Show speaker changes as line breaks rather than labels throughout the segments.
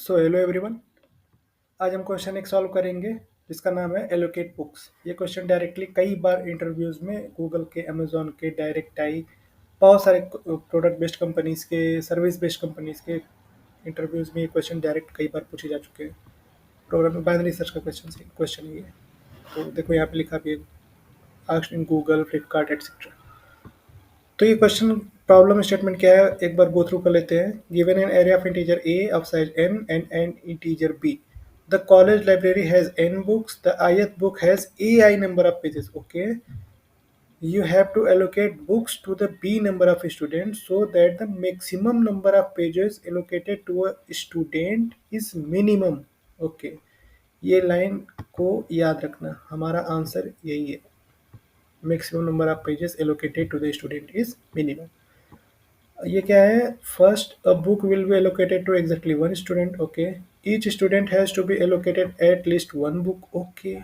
So hello everyone. आज हम question एक सॉल्व करेंगे जिसका नाम है एलोकेट बुक्स। ये क्वेश्चन डायरेक्टली कई बार इंटरव्यूज़ में गूगल के, अमेजोन के डायरेक्ट आई, बहुत सारे प्रोडक्ट बेस्ड कंपनीज़ के, सर्विस बेस्ड कंपनीज़ के इंटरव्यूज़ में ये क्वेश्चन डायरेक्ट कई बार पूछे जा चुके हैं। प्रोग्राम में बाइनरी सर्च का क्वेश्चन ये है। तो देखो यहाँ पे लिखा भी है, asked in Google, Flipkart etcetera. तो ये क्वेश्चन प्रॉब्लम स्टेटमेंट क्या है, एक बार गो थ्रू कर लेते हैं। Given an area of integer a of size n and N integer b, the college library has n books, the ith book has ai number of pages. Okay, you have to allocate books to the b number of students so that the maximum number of pages allocated to a student is minimum. Okay, ये line को याद रखना, हमारा answer यही है। Maximum number of pages allocated to the student is minimum. ये क्या है, first a book will be allocated to exactly one student. Okay, each student has to be allocated at least one book. ओके,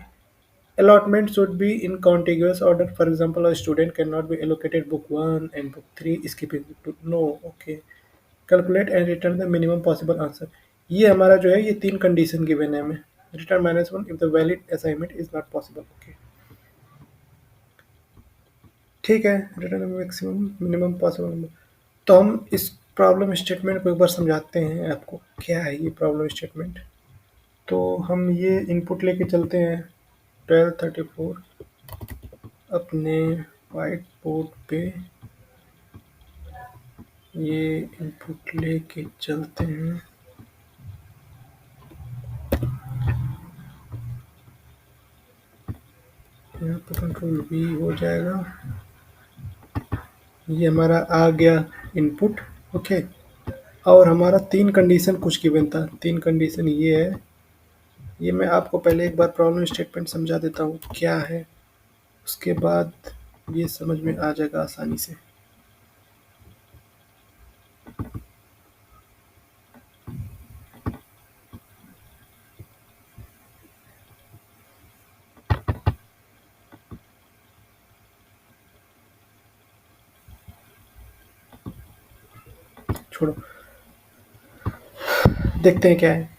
allotment should be in contiguous order. For example, a student cannot be allocated book 1 and book 3 skipping book 2. No. Okay, calculate and return the minimum possible answer. ये हमारा जो है, ये तीन condition given है हमें। Return -1 if the valid assignment is not possible. Okay, ठीक है, रिटर्न मैक्सिमम मिनिमम पॉसिबल। तो हम इस प्रॉब्लम स्टेटमेंट को एक बार समझाते हैं आपको, क्या है ये प्रॉब्लम स्टेटमेंट। तो हम ये इनपुट लेके चलते हैं 1234 अपने वाइट बोर्ड पे, ये इनपुट लेके चलते हैं। यहाँ पर कंट्रोल V हो जाएगा। ये हमारा आ गया इनपुट। ओके, और हमारा तीन कंडीशन कुछ गिवन था। तीन कंडीशन ये है, ये मैं आपको पहले एक बार प्रॉब्लम स्टेटमेंट समझा देता हूँ क्या है, उसके बाद ये समझ में आ जाएगा आसानी से। छोड़ो, देखते हैं क्या है।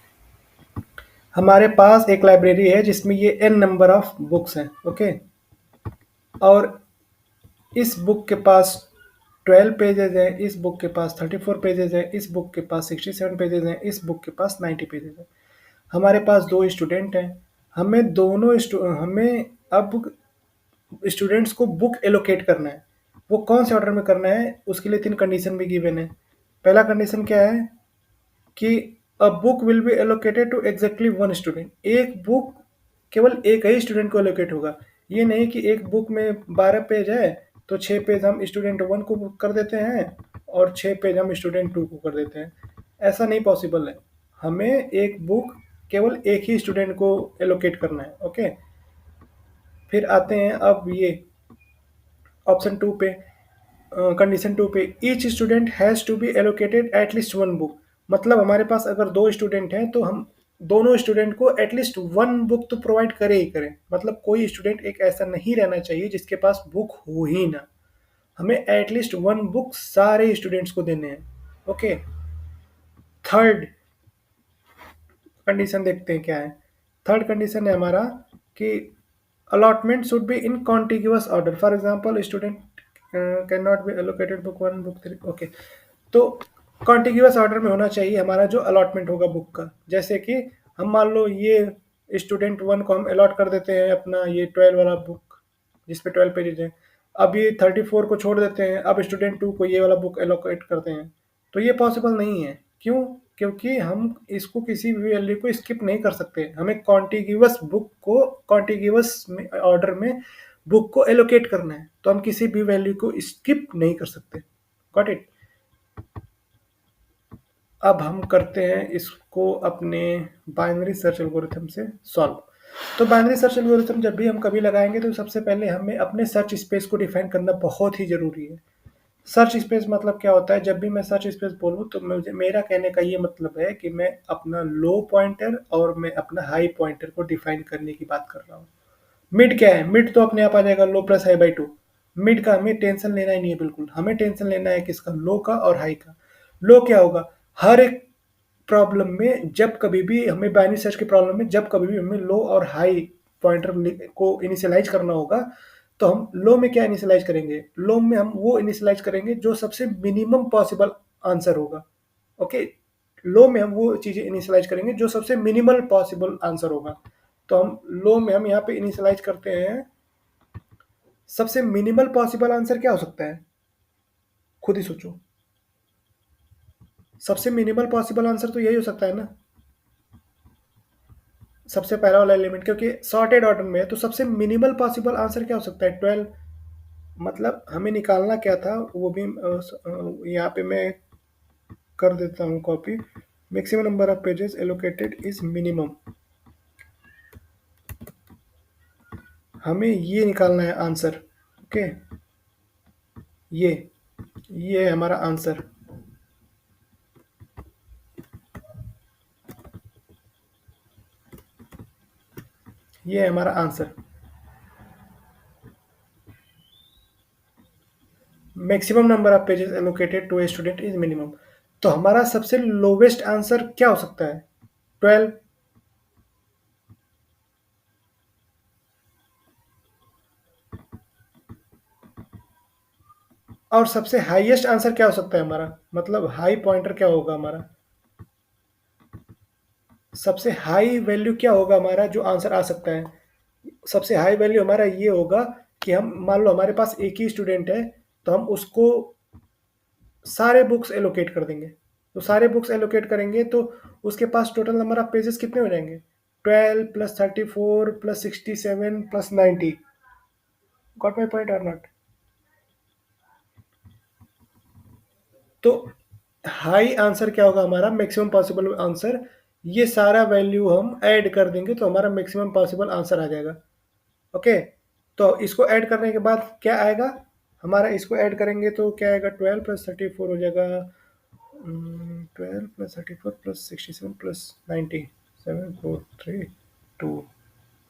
हमारे पास एक लाइब्रेरी है जिसमें ये n नंबर ऑफ बुक्स हैं। ओके, और इस बुक के पास 12 पेजेज हैं, इस बुक के पास 34 पेजेज हैं, इस बुक के पास 67 पेजेज हैं, इस बुक के पास 90 पेजेज हैं। हमारे पास दो स्टूडेंट हैं, हमें अब स्टूडेंट्स को बुक एलोकेट करना है। वो कौन से ऑर्डर में करना है, उसके लिए तीन कंडीशन भी गिवन है। पहला कंडीशन क्या है कि a book will be allocated to exactly one student. एक बुक केवल एक ही स्टूडेंट को एलोकेट होगा। ये नहीं कि एक बुक में 12 पेज है तो 6 पेज हम स्टूडेंट 1 को कर देते हैं और 6 पेज हम स्टूडेंट 2 को कर देते हैं। ऐसा नहीं पॉसिबल है। हमें एक बुक केवल एक ही स्टूडेंट को एलोकेट करना है। ओके, फिर आते हैं अब ये ऑप्शन 2 पे, कंडीशन 2 पे, each student has to be allocated at least one book. मतलब हमारे पास अगर दो स्टूडेंट हैं तो हम दोनों स्टूडेंट को एटलीस्ट वन बुक तो प्रोवाइड करें ही करें। मतलब कोई स्टूडेंट एक ऐसा नहीं रहना चाहिए जिसके पास बुक हो ही ना। हमें एटलीस्ट वन बुक सारे स्टूडेंट्स को देने हैं। ओके, थर्ड कंडीशन देखते हैं क्या है। थर्ड कंडीशन है हमारा कि allotment should be in contiguous order. For example, student cannot be allocated book 1 book 3. Okay, तो कॉन्टिग्यूअस ऑर्डर में होना चाहिए हमारा जो अलॉटमेंट होगा बुक का। जैसे कि हम मान लो ये स्टूडेंट 1 को हम अलॉट कर देते हैं अपना ये 12 वाला बुक जिस पे 12 पेजेज हैं। अब ये 34 को छोड़ देते हैं, अब स्टूडेंट 2 को ये वाला बुक एलोकेट करते हैं। तो ये पॉसिबल नहीं है। क्यों? क्योंकि हम इसको किसी भी वैल्यू को स्किप नहीं कर सकते। हमें कॉन्टिग्यूअस बुक को कॉन्टिग्यूअस ऑर्डर में बुक को एलोकेट करना है, तो हम किसी भी वैल्यू को स्किप नहीं कर सकते। Got it. अब हम करते हैं इसको अपने बाइनरी सर्च एल्गोरिथम से सॉल्व। तो बाइनरी सर्च एल्गोरिथम जब भी हम कभी लगाएंगे तो सबसे पहले हमें अपने सर्च स्पेस को डिफाइन करना बहुत ही ज़रूरी है। सर्च स्पेस मतलब क्या होता है, जब भी मैं सर्च स्पेस बोलूँ तो मुझे मेरा कहने का ये मतलब है कि मैं अपना लो पॉइंटर और मैं अपना हाई पॉइंटर को डिफाइन करने की बात कर रहा हूँ। मिड क्या है, मिड तो अपने आप आ जाएगा लो प्लस हाई बाई 2। मिड का हमें टेंशन लेना ही नहीं है बिल्कुल। हमें टेंशन लेना है किसका, लो का और हाई का। लो क्या होगा, हर एक प्रॉब्लम में जब कभी भी हमें बाइनरी सर्च की प्रॉब्लम में जब कभी भी हमें लो और हाई पॉइंटर को इनिशियलाइज करना होगा, तो हम लो में क्या इनिशियलाइज करेंगे? लो में हम वो इनिशियलाइज करेंगे जो सबसे मिनिमम पॉसिबल आंसर होगा। ओके, लो में हम वो चीज़ें इनिशियलाइज करेंगे जो सबसे मिनिमल पॉसिबल आंसर होगा। तो हम लो में हम यहाँ पे इनिशियलाइज करते हैं, सबसे मिनिमल पॉसिबल आंसर क्या हो सकता है? खुद ही सोचो। सबसे मिनिमल पॉसिबल आंसर तो यही हो सकता है ना, सबसे पहला वाला एलिमेंट, क्योंकि सॉर्टेड ऑर्डर में है, तो सबसे मिनिमल पॉसिबल आंसर क्या हो सकता है? 12। मतलब हमें निकालना क्या था वो भी यहाँ पे मैं कर देता हूँ copy. Maximum number of pages allocated is minimum, हमें ये निकालना है आंसर। ओके, ये ये है हमारा आंसर। ये है हमारा answer, maximum number of pages allocated to a student is minimum. तो हमारा सबसे लोवेस्ट आंसर क्या हो सकता है? 12। और सबसे हाईएस्ट आंसर क्या हो सकता है हमारा? मतलब हाई पॉइंटर क्या होगा हमारा? सबसे हाई वैल्यू क्या होगा हमारा जो आंसर आ सकता है? सबसे हाई वैल्यू हमारा ये होगा कि हम मान लो हमारे पास एक ही स्टूडेंट है, तो हम उसको सारे बुक्स एलोकेट कर देंगे। तो सारे बुक्स एलोकेट करेंगे तो उसके पास टोटल नंबर ऑफ पेजेस कितने हो जाएंगे? 12 plus 34 plus 67 plus 90। Got my point और नॉट? तो हाई आंसर क्या होगा हमारा? Maximum possible answer. ये सारा वैल्यू हम ऐड कर देंगे तो हमारा मैक्सिमम पॉसिबल आंसर आ जाएगा। ओके, तो इसको ऐड करने के बाद क्या आएगा हमारा? इसको ऐड करेंगे तो क्या आएगा? 12 प्लस 34 हो जाएगा, 12 प्लस 34 प्लस 67 प्लस 90, 743 2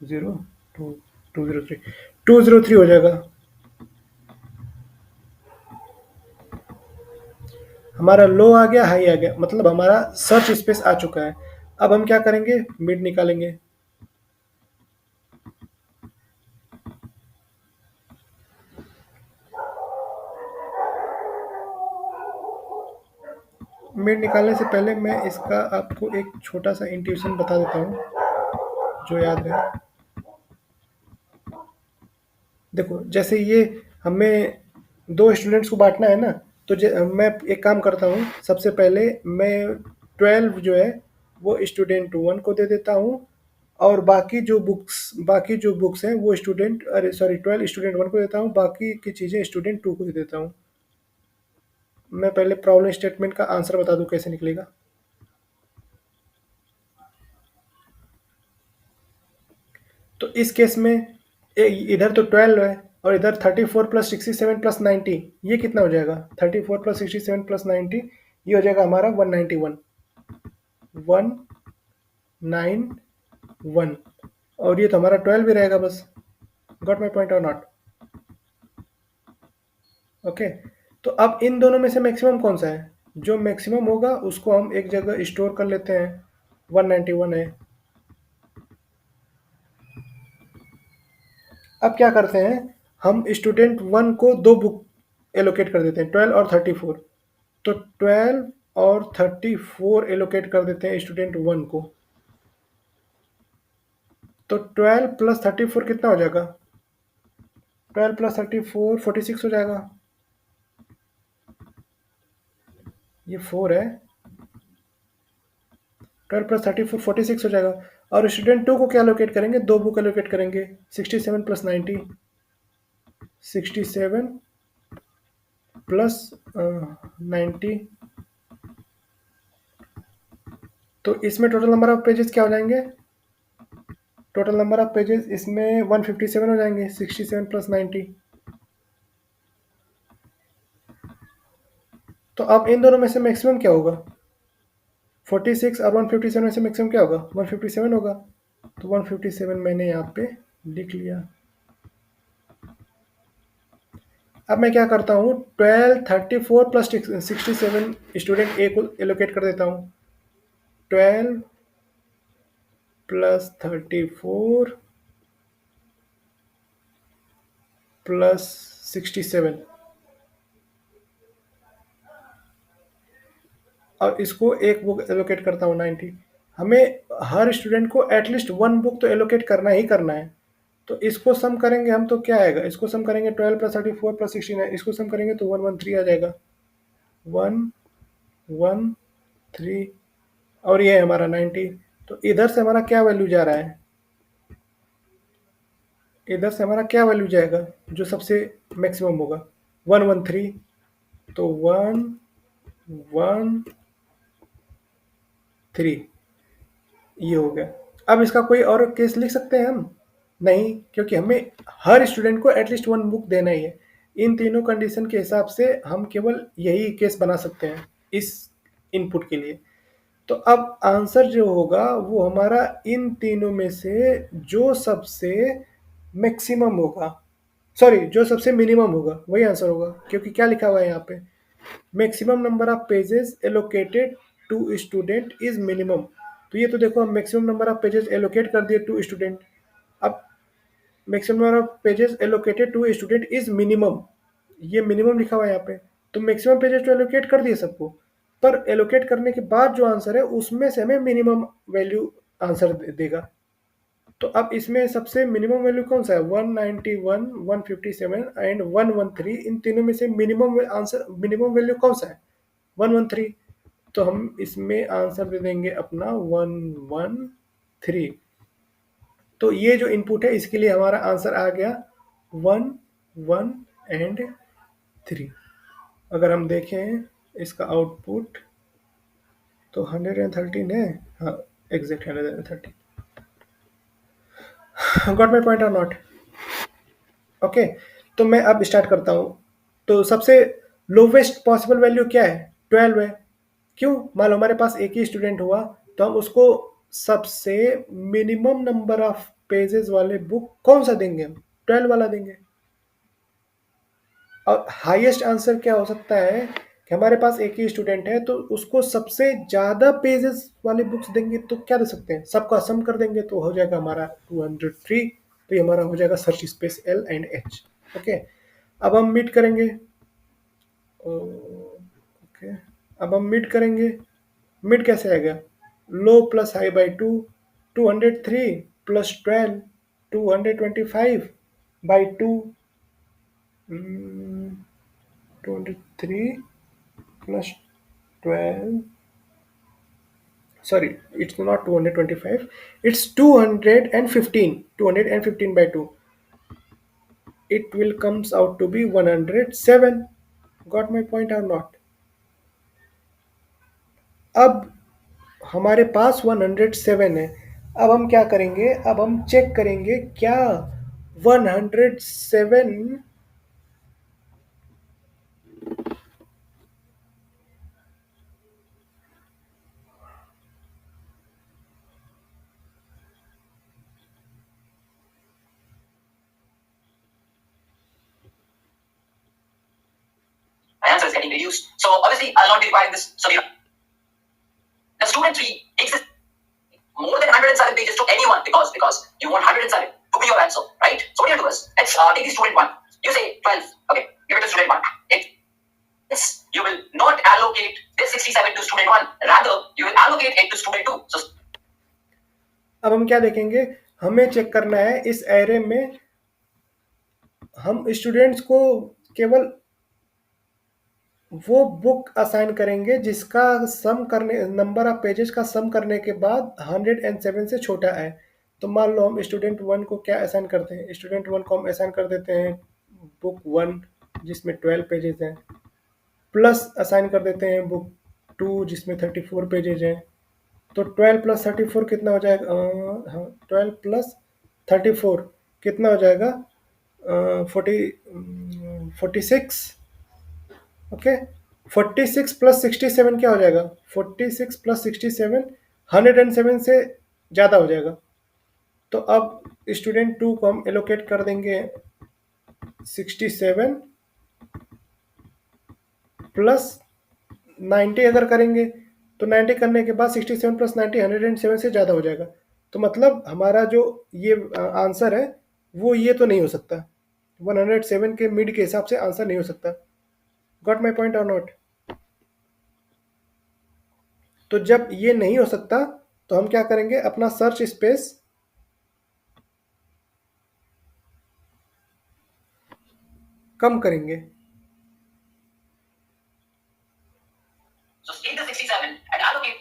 0 2 203 203 हो जाएगा। हमारा लो आ गया, हाई आ गया, मतलब हमारा सर्च स्पेस आ चुका है। अब हम क्या करेंगे? मिड निकालेंगे। मिड निकालने से पहले मैं इसका आपको एक छोटा सा इंट्यूशन बता देता हूँ जो याद है। देखो, जैसे ये हमें दो स्टूडेंट्स को बांटना है ना, तो मैं एक काम करता हूँ, सबसे पहले मैं 12 जो है वो स्टूडेंट 1 को दे देता हूँ, और बाकी जो बुक्स हैं वो स्टूडेंट, अरे सॉरी, 12 स्टूडेंट 1 को देता हूँ, बाकी की चीज़ें स्टूडेंट 2 को दे देता हूँ। मैं पहले प्रॉब्लम स्टेटमेंट का आंसर बता दूँ कैसे निकलेगा। तो इस केस में इधर तो 12 है और इधर 34 प्लस 67 प्लस 90, ये कितना हो जाएगा? 34 प्लस 67 प्लस 90, ये हो जाएगा हमारा 191। 191, और ये तो हमारा 12 भी रहेगा बस। गॉट माई पॉइंट और नॉट? ओके, तो अब इन दोनों में से मैक्सिमम कौन सा है? जो मैक्सिमम होगा उसको हम एक जगह स्टोर कर लेते हैं। 191 है। अब क्या करते हैं, हम स्टूडेंट 1 को दो बुक एलोकेट कर देते हैं, 12 और 34। तो 12 और 34 एलोकेट कर देते हैं स्टूडेंट 1 को। तो 12 प्लस 34 कितना हो जाएगा? 12 प्लस 34 46 हो जाएगा। ये 4 है। 12 प्लस 34 46 हो जाएगा। और स्टूडेंट 2 को क्या एलोकेट करेंगे? दो बुक एलोकेट करेंगे, 67 प्लस 90, 67 प्लस 90। तो इसमें टोटल नंबर ऑफ पेजेस क्या हो जाएंगे? टोटल नंबर ऑफ पेजेस इसमें 157 हो जाएंगे, 67 प्लस 90। तो अब इन दोनों में से मैक्सिमम क्या होगा? 46 और 157 में से मैक्सिमम क्या होगा? 157 होगा। तो 157 मैंने यहाँ पे लिख लिया। अब मैं क्या करता हूँ, 12 34 प्लस 67 स्टूडेंट ए को एलोकेट कर देता हूँ। 12 प्लस 34 प्लस 67, और इसको एक बुक एलोकेट करता हूँ 90। हमें हर स्टूडेंट को एटलीस्ट वन बुक तो एलोकेट करना ही करना है। तो इसको सम करेंगे हम तो क्या आएगा, इसको सम करेंगे 12 प्लस 34 प्लस 69, इसको सम करेंगे तो 113 आ जाएगा, 113, और ये है हमारा 90। तो इधर से हमारा क्या वैल्यू जा रहा है, इधर से हमारा क्या वैल्यू जाएगा जो सबसे मैक्सिमम होगा, 113। तो 113 ये हो गया। अब इसका कोई और केस लिख सकते हैं हम? नहीं, क्योंकि हमें हर स्टूडेंट को एटलीस्ट वन बुक देना ही है। इन तीनों कंडीशन के हिसाब से हम केवल यही केस बना सकते हैं इस इनपुट के लिए। तो अब आंसर जो होगा वो हमारा इन तीनों में से जो सबसे मैक्सिमम होगा, सॉरी जो सबसे मिनिमम होगा वही आंसर होगा, क्योंकि क्या लिखा हुआ है यहाँ पे, maximum number of pages allocated to student is minimum. तो ये तो देखो हम maximum number of pages allocate कर दिए टू स्टूडेंट। अब maximum number of pages allocated to student is minimum, ये मिनिमम लिखा हुआ है यहाँ पे। तो मैक्सिमम पेजेस तो एलोकेट कर दिए सबको, पर एलोकेट करने के बाद जो आंसर है उसमें से हमें मिनिमम वैल्यू आंसर देगा। तो अब इसमें सबसे मिनिमम वैल्यू कौन सा है, 191, 157 एंड 113, इन तीनों में से मिनिमम आंसर, मिनिमम वैल्यू कौन सा है, 113। तो हम इसमें आंसर दे देंगे अपना 113। तो ये जो इनपुट है इसके लिए हमारा आंसर आ गया 1, 1 एंड 3। अगर हम देखें इसका आउटपुट तो 113 है, हाँ एग्जैक्ट 113। गॉट माई पॉइंट और नॉट? ओके, तो मैं अब स्टार्ट करता हूँ। तो सबसे लोवेस्ट पॉसिबल वैल्यू क्या है, 12 है। क्यों, मान लो हमारे पास एक ही स्टूडेंट हुआ तो हम उसको सबसे मिनिमम नंबर ऑफ पेजेस वाले बुक कौन सा देंगे, हम 12 वाला देंगे। और हाईएस्ट आंसर क्या हो सकता है कि हमारे पास एक ही स्टूडेंट है तो उसको सबसे ज़्यादा पेजेस वाले बुक्स देंगे, तो क्या दे सकते हैं, सबका सम कर देंगे तो हो जाएगा हमारा 203। तो ये हमारा हो जाएगा search space L and H. Okay, अब हम मीट करेंगे। ओके, अब हम मीट करेंगे। मिड कैसे आएगा, low plus high by 2, 203 plus 12, 225 by 2, 203 plus 12, sorry, it's not 225, it's 215, 215 by 2, it will comes out to be 107। got my point or not? अब हमारे पास 107 है। अब हम क्या करेंगे, अब हम चेक करेंगे क्या 107
answer is getting reduced. So obviously I'll not be requiring this. So the student 3 exists more than 107 pages to anyone because you want 107 to be your answer, right? So what do you do is, let's take the student 1. You say 12. Okay, give it to student 1. Yes, you will not allocate this 67 to student 1. Rather, you will allocate it to student 2. So
अब हम क्या देखेंगे, हमें check करना है इस array में हम स्टूडेंट्स को केवल वो बुक असाइन करेंगे जिसका सम करने, नंबर ऑफ पेजेस का सम करने के बाद 107 से छोटा है। तो मान लो हम स्टूडेंट 1 को क्या असाइन करते हैं, स्टूडेंट 1 को हम असाइन कर देते हैं बुक 1 जिसमें 12 पेजेस हैं, प्लस असाइन कर देते हैं बुक 2 जिसमें 34 पेजेस हैं। तो 12 प्लस 34 कितना हो जाएगा, हाँ 12 प्लस 34 कितना हो जाएगा, 46। ओके, 46 प्लस 67 क्या हो जाएगा, 46 प्लस 67 107 से ज़्यादा हो जाएगा। तो अब स्टूडेंट 2 को हम एलोकेट कर देंगे 67 प्लस 90 अगर करेंगे तो 90 करने के बाद 67 प्लस 90 107 से ज़्यादा हो जाएगा। तो मतलब हमारा जो ये आंसर है वो ये तो नहीं हो सकता, 107 के मिड के हिसाब से आंसर नहीं हो सकता। गॉट माई पॉइंट और नॉट? तो जब ये नहीं हो सकता तो हम क्या करेंगे, अपना सर्च स्पेस कम करेंगे।
So take the 67 and allocate.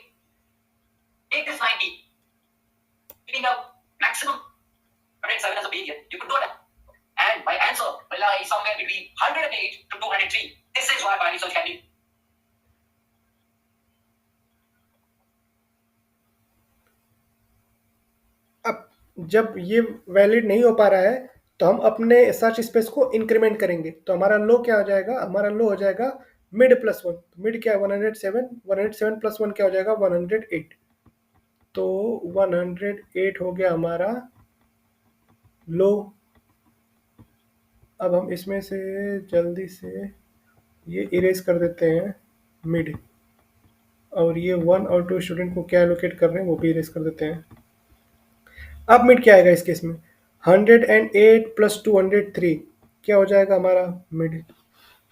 Take this 90. Giving out maximum 107 as a period. You could do that. And my answer will lie somewhere between 108 to 203. This is why binary search can be.
अब जब ये valid नहीं हो पा रहा है तो हम अपने सर्च स्पेस को इंक्रीमेंट करेंगे। तो हमारा लो क्या हो जाएगा, हमारा लो हो जाएगा मिड प्लस 1। मिड क्या है 107, 107 प्लस 1 क्या हो जाएगा 108। तो 108 हो गया हमारा लो। अब हम इसमें से जल्दी से ये इरेज कर देते हैं मिड, और ये 1 और 2 स्टूडेंट को क्या एलोकेट कर रहे हैं वो भी इरेज कर देते हैं। अब मिड क्या आएगा इस केस में, 108 प्लस 203 क्या हो जाएगा हमारा मिड।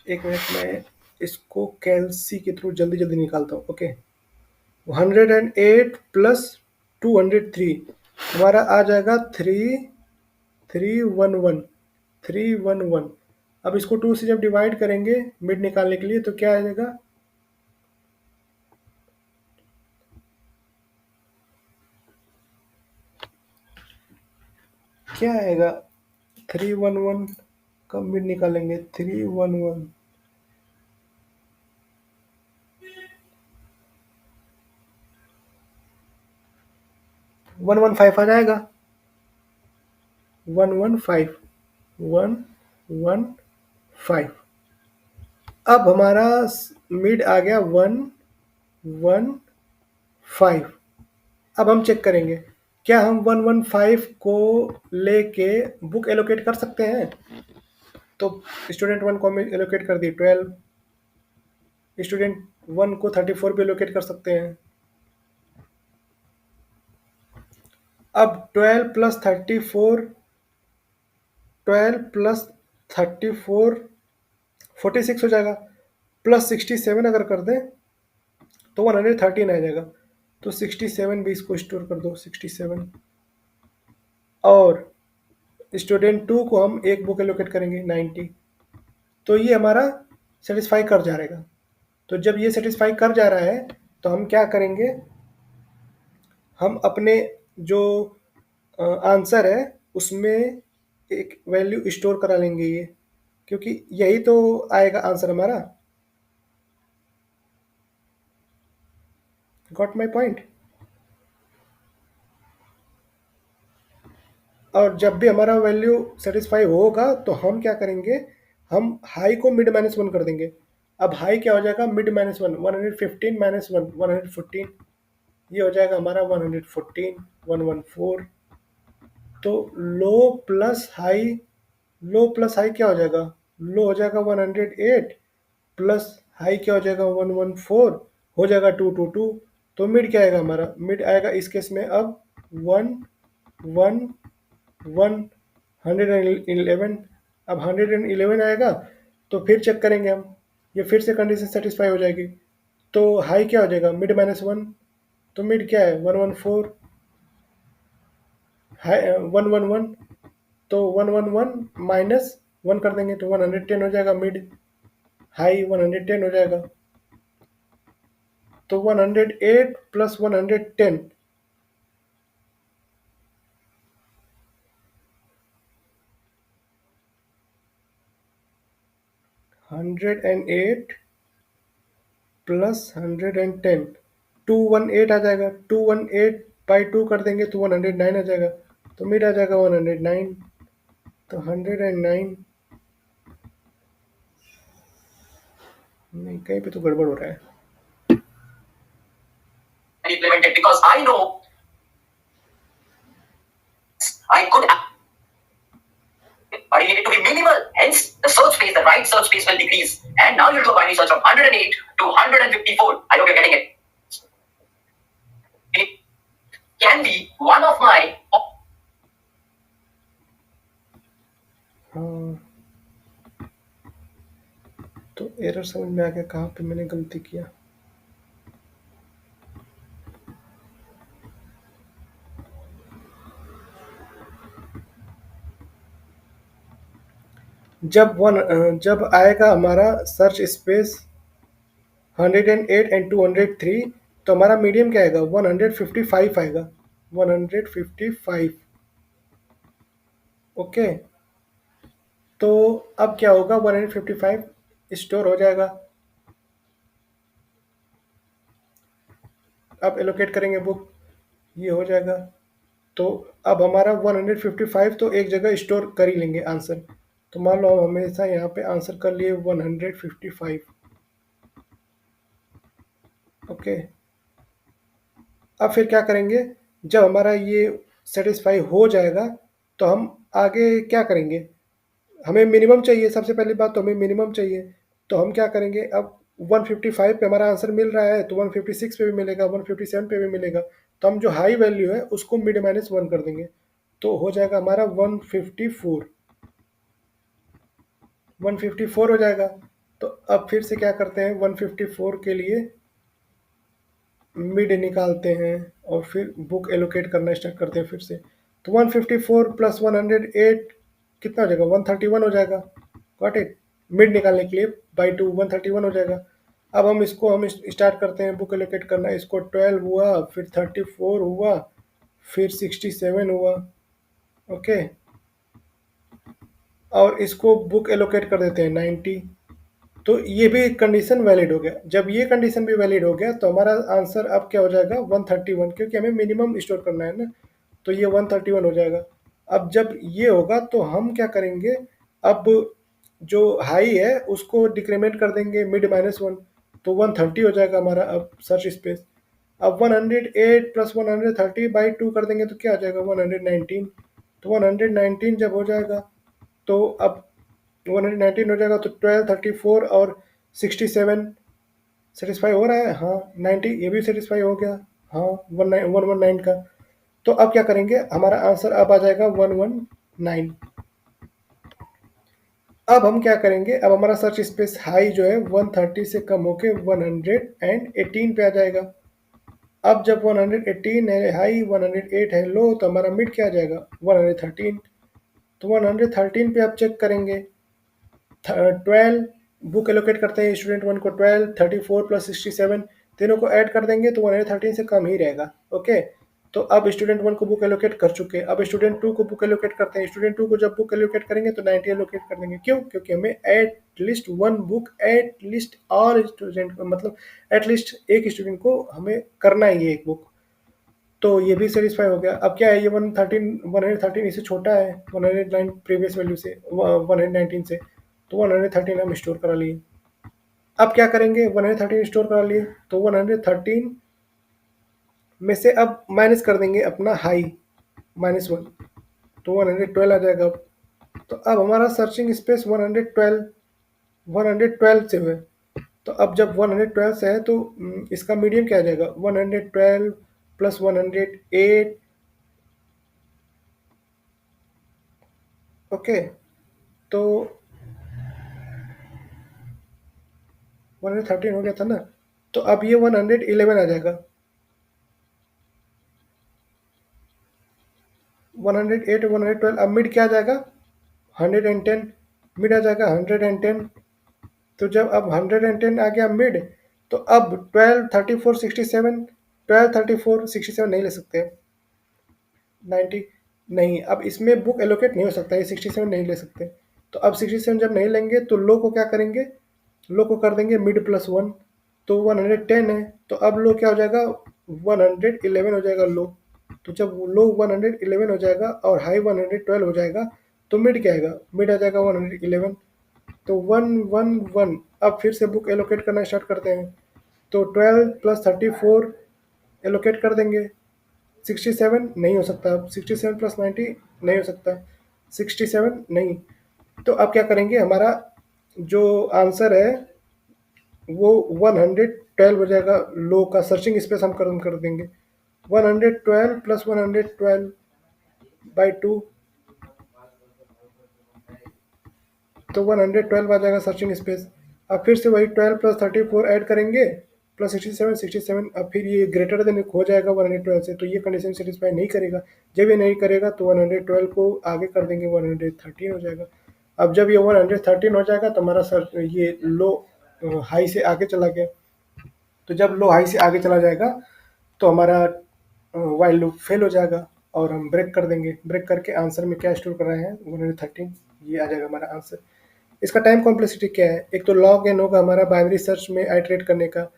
एक मिनट में इसको कैलसी के थ्रू जल्दी जल्दी निकालता हूँ। ओके, 108 प्लस 203 हमारा आ जाएगा 311। अब इसको 2 से जब डिवाइड करेंगे मिड निकालने के लिए तो क्या आ जाएगा, क्या आएगा 311 का मिड निकालेंगे 311 115 आ जाएगा, 115। अब हमारा मिड आ गया 115। अब हम चेक करेंगे क्या हम 115 को लेके बुक एलोकेट कर सकते हैं। तो स्टूडेंट 1 को हम एलोकेट कर दी 12, स्टूडेंट 1 को 34 पे एलोकेट कर सकते हैं। अब 12 प्लस 34 46 हो जाएगा, प्लस 67 अगर कर दें तो 113 आ जाएगा। तो 67 भी इसको स्टोर कर दो 67, और स्टूडेंट 2 को हम एक बुक एलोकेट करेंगे 90। तो ये हमारा सेटिस्फाई कर जा रहेगा। तो जब ये सेटिस्फाई कर जा रहा है तो हम क्या करेंगे, हम अपने जो आंसर है उसमें एक वैल्यू स्टोर करा लेंगे ये, क्योंकि यही तो आएगा आंसर हमारा। Got my point? और जब भी हमारा वैल्यू सेटिस्फाई होगा तो हम क्या करेंगे, हम हाई को मिड -1 कर देंगे। अब हाई क्या हो जाएगा मिड -1, 115 -1 114, ये हो जाएगा हमारा 114 114। तो लो प्लस हाई क्या हो जाएगा, लो हो जाएगा 108 प्लस हाई क्या हो जाएगा 114, हो जाएगा 222। तो मिड क्या आएगा हमारा, मिड आएगा इस केस में अब 111। अब 111 आएगा तो फिर चेक करेंगे हम, ये फिर से कंडीशन सेटिस्फाई हो जाएगी। तो हाई क्या हो जाएगा मिड -1, तो मिड क्या है 114, हाई 111, तो 111 -1 कर देंगे तो 110 हो जाएगा मिड, हाई 110 हो जाएगा। तो 108 प्लस 110 108 प्लस 110 218 आ जाएगा। 218 बाई 2 कर देंगे तो 109 आ जाएगा। तो मिड आ जाएगा 109। तो 109 नहीं, कहीं पे तो गड़बड़ हो रहा है।
Implemented because I know I could, but it needed to be minimal. Hence, the search space, the right search space will decrease. And now you'll do a binary search from 108 to 154. I hope you're getting it. can be one of my.
हाँ, तो error समझ में आ गया कहाँ पे मैंने गलती किया। जब आएगा हमारा सर्च स्पेस 108 एंड 203, तो हमारा मीडियम क्या आएगा? 155 आएगा, 155। ओके, तो अब क्या होगा? 155 स्टोर हो जाएगा। अब एलोकेट करेंगे बुक, ये हो जाएगा। तो अब हमारा 155 तो एक जगह स्टोर कर ही लेंगे आंसर। तो मान लो हम हमेशा यहाँ पे आंसर कर लिए 155। ओके, अब फिर क्या करेंगे? जब हमारा ये सेटिस्फाई हो जाएगा तो हम आगे क्या करेंगे? हमें मिनिमम चाहिए, सबसे पहली बात तो हमें मिनिमम चाहिए। तो हम क्या करेंगे? अब 155 पे हमारा आंसर मिल रहा है तो 156 पे भी मिलेगा, 157 पे भी मिलेगा। तो हम जो हाई वैल्यू है उसको मिड माइनस 1 कर देंगे, तो हो जाएगा हमारा 154। 154 हो जाएगा। तो अब फिर से क्या करते हैं? 154 के लिए मिड निकालते हैं और फिर बुक एलोकेट करना स्टार्ट करते हैं फिर से। तो 154 प्लस 108 कितना हो जाएगा? 131 हो जाएगा। Got it? मिड निकालने के लिए बाई 2 131 हो जाएगा। अब हम स्टार्ट करते हैं बुक एलोकेट करना। इसको 12 हुआ, फिर 34 हुआ, फिर 67 हुआ। ओके, और इसको बुक एलोकेट कर देते हैं 90। तो ये भी कंडीशन वैलिड हो गया। जब ये कंडीशन भी वैलिड हो गया तो हमारा आंसर अब क्या हो जाएगा? 131, क्योंकि हमें मिनिमम स्टोर करना है ना। तो ये 131 हो जाएगा। अब जब ये होगा तो हम क्या करेंगे? अब जो हाई है उसको डिक्रीमेंट कर देंगे मिड माइनस 1, तो 130 हो जाएगा हमारा अब सर्च स्पेस। अब 108 प्लस 130 बाई 2 कर देंगे तो क्या हो जाएगा? 119। तो 119 जब हो जाएगा तो अब 119 हो जाएगा, तो 12 34 और 67 सेटिस्फाई हो रहा है। हाँ, 90 ये भी सेटिस्फाई हो गया। हाँ, 119 का। तो अब क्या करेंगे? हमारा आंसर अब आ जाएगा 119। अब हम क्या करेंगे? अब हमारा सर्च स्पेस हाई जो है 130 से कम होके 118 पे आ जाएगा। अब जब 118 है हाई, 108 है लो, तो हमारा मिड क्या आ जाएगा? 113। तो 113 पे आप चेक करेंगे। 12 बुक एलोकेट करते हैं स्टूडेंट 1 को। 12 34 प्लस 67 तीनों को ऐड कर देंगे तो 113 से कम ही रहेगा। ओके, तो अब स्टूडेंट 1 को बुक एलोकेट कर चुके हैं। अब स्टूडेंट 2 को बुक एलोकेट करते हैं। स्टूडेंट 2 को जब बुक एलोकेट करेंगे तो 90 एलोकेट कर देंगे। क्यों? क्योंकि हमें at least one book, at least all student को, मतलब एट लिस्ट एक स्टूडेंट को हमें करना ही है एक बुक। तो ये भी सेटिस्फाई हो गया। अब क्या है? ये 113 इससे छोटा है 109 प्रीवियस वैल्यू से, 119 से। तो 113 हम स्टोर करा लिए। अब क्या करेंगे? 113 स्टोर करा लिए तो 113 में से अब माइनस कर देंगे अपना हाई -1, तो 112 आ जाएगा। तो अब हमारा सर्चिंग स्पेस 112 से है। तो अब जब 112 से है तो इसका मीडियम क्या आ जाएगा? 112 प्लस 108। ओके, तो 113 हो गया था ना। तो अब ये 111 आ जाएगा। 108 112। अब मिड क्या आ जाएगा? 110। मिड आ जाएगा 110। तो जब अब 110 आ गया मिड, तो अब 12 34 67, 12 34 67 नहीं ले सकते। 90 नहीं, अब इसमें बुक एलोकेट नहीं हो सकता, ये 67 नहीं ले सकते। तो अब 67 जब नहीं लेंगे तो लो को क्या करेंगे? लो को कर देंगे मिड प्लस 1, तो 110 है। तो अब लो क्या हो जाएगा? 111 हो जाएगा लो। तो जब लो 111 हो जाएगा और हाई 112 हो जाएगा तो मिड क्या आएगा? मिड आ जाएगा 111। तो 111। अब फिर से बुक एलोकेट करना स्टार्ट करते हैं। तो 12 प्लस 34 एलोकेट कर देंगे। 67 नहीं हो सकता। अब 67 प्लस 90 नहीं हो सकता। 67 नहीं। तो अब क्या करेंगे? हमारा जो आंसर है वो 112 हो जाएगा। लो का सर्चिंग स्पेस हम कर देंगे 112 प्लस 112/2, तो 112 आ जाएगा सर्चिंग स्पेस। अब फिर से वही 12 प्लस 34 ऐड करेंगे प्लस 67। अब फिर ये ग्रेटर देन हो जाएगा 112 से, तो ये कंडीशन सेटिस्फाई नहीं करेगा। जब ये नहीं करेगा तो 112 को आगे कर देंगे, 113 हो जाएगा। अब जब ये 113 हो जाएगा तो हमारा सर ये लो हाई से आगे चला गया। तो जब लो हाई से आगे चला जाएगा तो हमारा वाइल लूप फेल हो जाएगा और हम ब्रेक कर देंगे। ब्रेक करके आंसर में क्या स्टोर कर रहे हैं, 113, ये आ जाएगा हमारा आंसर। इसका टाइम कॉम्प्लेक्सिटी क्या है, एक तो लॉग एन होगा हमारा बाइनरी सर्च में आइटरेट करने का,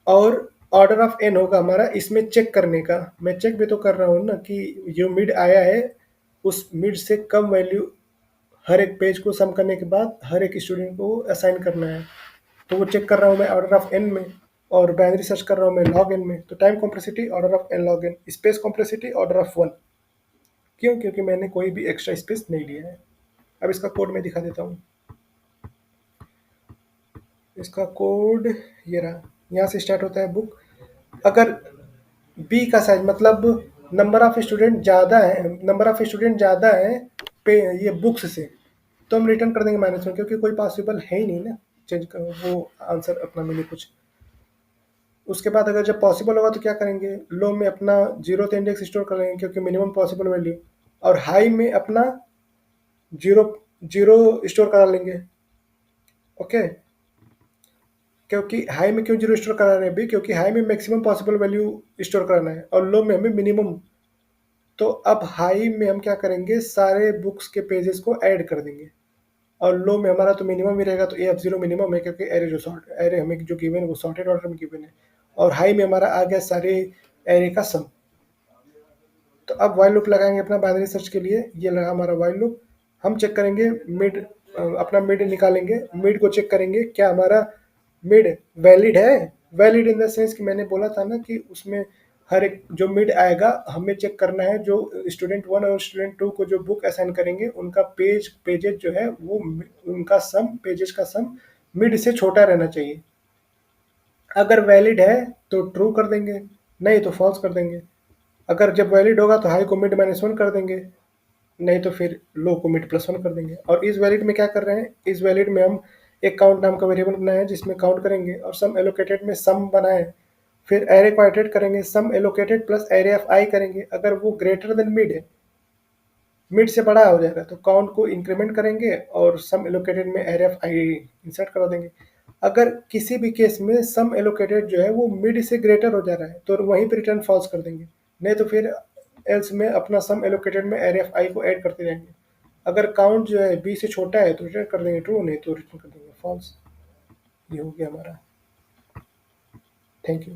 और ऑर्डर ऑफ एन होगा हमारा इसमें चेक करने का। मैं चेक भी तो कर रहा हूँ ना कि जो मिड आया है उस मिड से कम वैल्यू हर एक पेज को सम करने के बाद हर एक स्टूडेंट को असाइन करना है, तो वो चेक कर रहा हूँ मैं ऑर्डर ऑफ एन में, और बाइनरी सर्च कर रहा हूँ मैं लॉग एन में। तो time complexity order of n log n, space complexity order of 1। क्यों? क्योंकि मैंने कोई भी एक्स्ट्रा स्पेस नहीं लिया है। अब इसका कोड मैं दिखा देता हूँ। इसका कोड ये रहा, यहाँ से स्टार्ट होता है बुक। अगर बी का साइज मतलब नंबर ऑफ स्टूडेंट ज़्यादा है, नंबर ऑफ स्टूडेंट ज़्यादा है पे ये बुक्स से, तो हम रिटर्न कर देंगे -1, क्योंकि कोई पॉसिबल है ही नहीं ना चेंज कर वो आंसर अपना मिले कुछ। उसके बाद अगर जब पॉसिबल होगा तो क्या करेंगे, लो में अपना 0th इंडेक्स स्टोर कर लेंगे क्योंकि मिनिमम पॉसिबल वैल्यू, और हाई में अपना 0 0 स्टोर करा लेंगे। ओके, क्योंकि हाई में क्यों 0 स्टोर करा रहे हैं भी, क्योंकि हाई में मैक्सिमम पॉसिबल वैल्यू स्टोर कराना है और लो में हमें मिनिमम। तो अब हाई में हम क्या करेंगे, सारे बुक्स के पेजेस को ऐड कर देंगे, और लो में हमारा तो मिनिमम ही रहेगा, तो AF0 मिनिमम है क्योंकि एरे हमें जो गिवन है वो सॉर्टेड ऑर्डर में गिवन है। और हाई में हमारा आ गया सारे एरे का सम। तो अब वाइल लूप लगाएंगे अपना बाइनरी सर्च के लिए, ये लगा हमारा वाइल लूप। हम चेक करेंगे मिड, अपना मिड निकालेंगे, मिड को चेक करेंगे क्या हमारा मिड वैलिड है। वैलिड इन द सेंस कि मैंने बोला था ना कि उसमें हर एक जो मिड आएगा हमें चेक करना है, जो स्टूडेंट 1 और स्टूडेंट 2 को जो बुक असाइन करेंगे उनका पेजेज जो है वो उनका सम, पेजेस का सम मिड से छोटा रहना चाहिए। अगर वैलिड है तो ट्रू कर देंगे, नहीं तो फॉल्स कर देंगे। अगर जब वैलिड होगा तो हाई को मिड -1 कर देंगे, नहीं तो फिर लो को मिड +1 कर देंगे। और इस वैलिड में क्या कर रहे हैं, इस वैलिड में हम एक काउंट नाम का वेरिएबल बनाए हैं जिसमें काउंट करेंगे, और सम एलोकेटेड में सम बनाए, फिर एरे को आइटरेट करेंगे, सम एलोकेटेड प्लस एरे ऑफ आई करेंगे। अगर वो ग्रेटर देन मिड है, मिड से बड़ा हो जाएगा तो काउंट को इंक्रीमेंट करेंगे और सम एलोकेटेड में एरे ऑफ आई इंसर्ट करा देंगे। अगर किसी भी केस में सम एलोकेटेड जो है वो मिड से ग्रेटर हो जा रहा है तो वहीं पर रिटर्न फॉल्स कर देंगे, नहीं तो फिर एल्स में अपना सम एलोकेटेड में एरे ऑफ आई को ऐड करते जाएंगे। अगर काउंट जो है बी से छोटा है तो रिटर्न कर देंगे ट्रू, नहीं तो रिटर्न कर देंगे फॉल्स। ये हो गया हमारा। Thank you.